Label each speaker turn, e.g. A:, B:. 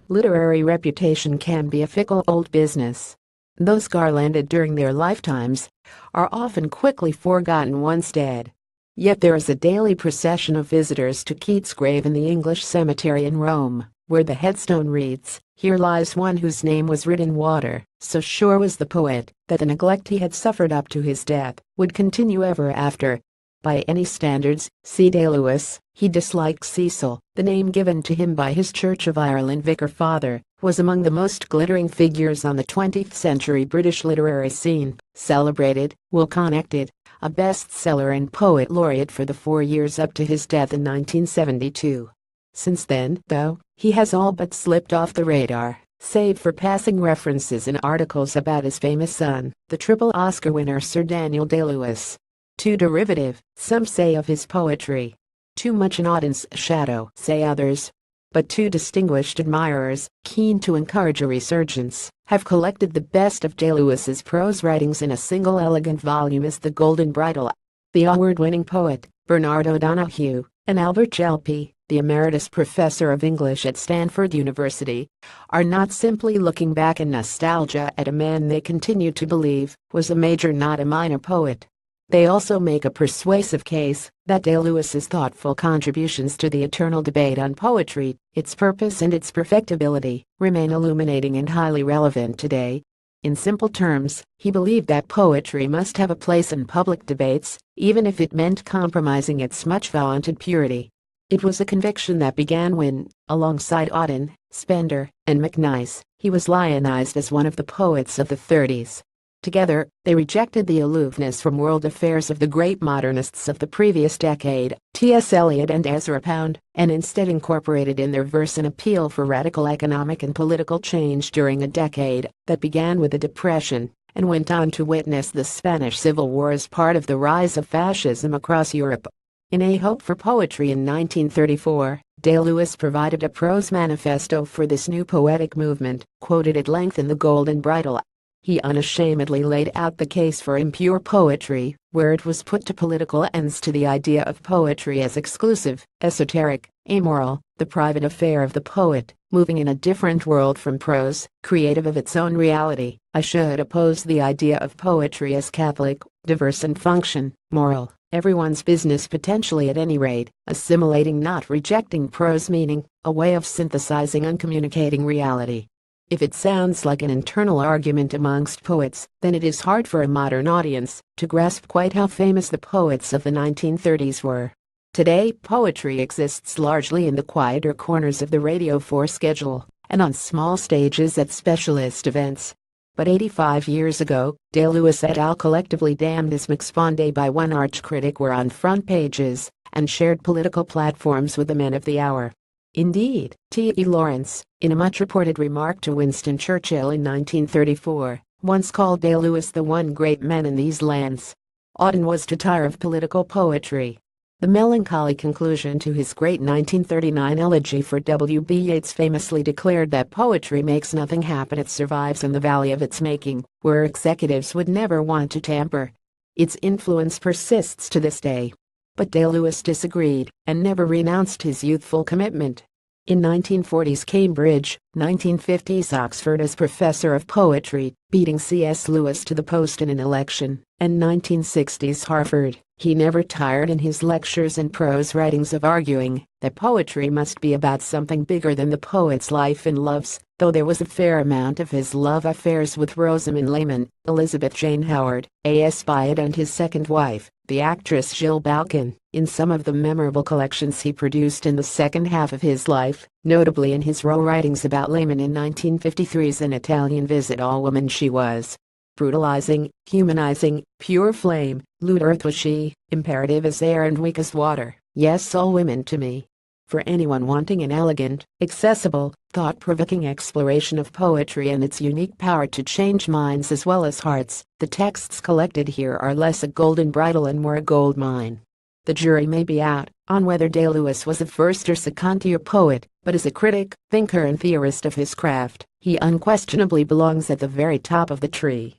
A: Literary reputation can be a fickle old business. Those garlanded during their lifetimes are often quickly forgotten once dead. Yet there is a daily procession of visitors to Keats' grave in the English cemetery in Rome, where the headstone reads, "Here lies one whose name was writ in water." So sure was the poet that the neglect he had suffered up to his death would continue ever after. By any standards, C.D. Lewis, he disliked Cecil, the name given to him by his Church of Ireland vicar father, was among the most glittering figures on the 20th century British literary scene, celebrated, well-connected, a bestseller and poet laureate for the 4 years up to his death in 1972. Since then, though, he has all but slipped off the radar, save for passing references in articles about his famous son, the triple Oscar winner Sir Daniel Day-Lewis. Too derivative, some say, of his poetry. Too much in Auden's shadow, say others. But two distinguished admirers, keen to encourage a resurgence, have collected the best of Day-Lewis's prose writings in a single elegant volume as The Golden Bridle. The award-winning poet, Bernard O'Donoghue, and Albert Gelpi, the emeritus professor of English at Stanford University, are not simply looking back in nostalgia at a man they continue to believe was a major not a minor poet. They also make a persuasive case that Day-Lewis's thoughtful contributions to the eternal debate on poetry, its purpose and its perfectibility, remain illuminating and highly relevant today. In simple terms, he believed that poetry must have a place in public debates, even if it meant compromising its much-vaunted purity. It was a conviction that began when, alongside Auden, Spender, and MacNice, he was lionized as one of the poets of the 30s. Together, they rejected the aloofness from world affairs of the great modernists of the previous decade, T.S. Eliot and Ezra Pound, and instead incorporated in their verse an appeal for radical economic and political change during a decade that began with the Depression and went on to witness the Spanish Civil War as part of the rise of fascism across Europe. In A Hope for Poetry in 1934, Day-Lewis provided a prose manifesto for this new poetic movement, quoted at length in The Golden Bridle. He unashamedly laid out the case for impure poetry, where it was put to political ends to the idea of poetry as exclusive, esoteric, amoral, the private affair of the poet, moving in a different world from prose, creative of its own reality. I should oppose the idea of poetry as Catholic, diverse in function, moral, everyone's business potentially at any rate, assimilating not rejecting prose meaning, a way of synthesizing and communicating reality. If it sounds like an internal argument amongst poets, then it is hard for a modern audience to grasp quite how famous the poets of the 1930s were. Today, poetry exists largely in the quieter corners of the Radio 4 schedule and on small stages at specialist events. But 85 years ago, Day-Lewis et al. Collectively damned as McSponday by one arch critic were on front pages and shared political platforms with the men of the hour. Indeed, T.E. Lawrence, in a much-reported remark to Winston Churchill in 1934, once called Day-Lewis the one great man in these lands. Auden was to tire of political poetry. The melancholy conclusion to his great 1939 elegy for W.B. Yeats famously declared that poetry makes nothing happen, it survives in the valley of its making, where executives would never want to tamper. Its influence persists to this day. But Day-Lewis disagreed and never renounced his youthful commitment. In 1940s Cambridge, 1950s Oxford as professor of poetry, beating C.S. Lewis to the post in an election, and 1960s Harvard, he never tired in his lectures and prose writings of arguing that poetry must be about something bigger than the poet's life and loves, though there was a fair amount of his love affairs with Rosamund Lehman, Elizabeth Jane Howard, A.S. Byatt and his second wife, the actress Jill Balkin, in some of the memorable collections he produced in the second half of his life, notably in his raw writings about Lehman in 1953's An Italian Visit. All woman she was. Brutalizing, humanizing, pure flame, lewd earth was she, imperative as air and weak as water, yes, all women to me. For anyone wanting an elegant, accessible, thought-provoking exploration of poetry and its unique power to change minds as well as hearts, the texts collected here are less a golden bridle and more a gold mine. The jury may be out on whether Day-Lewis was a first or second-tier poet, but as a critic, thinker and theorist of his craft, he unquestionably belongs at the very top of the tree.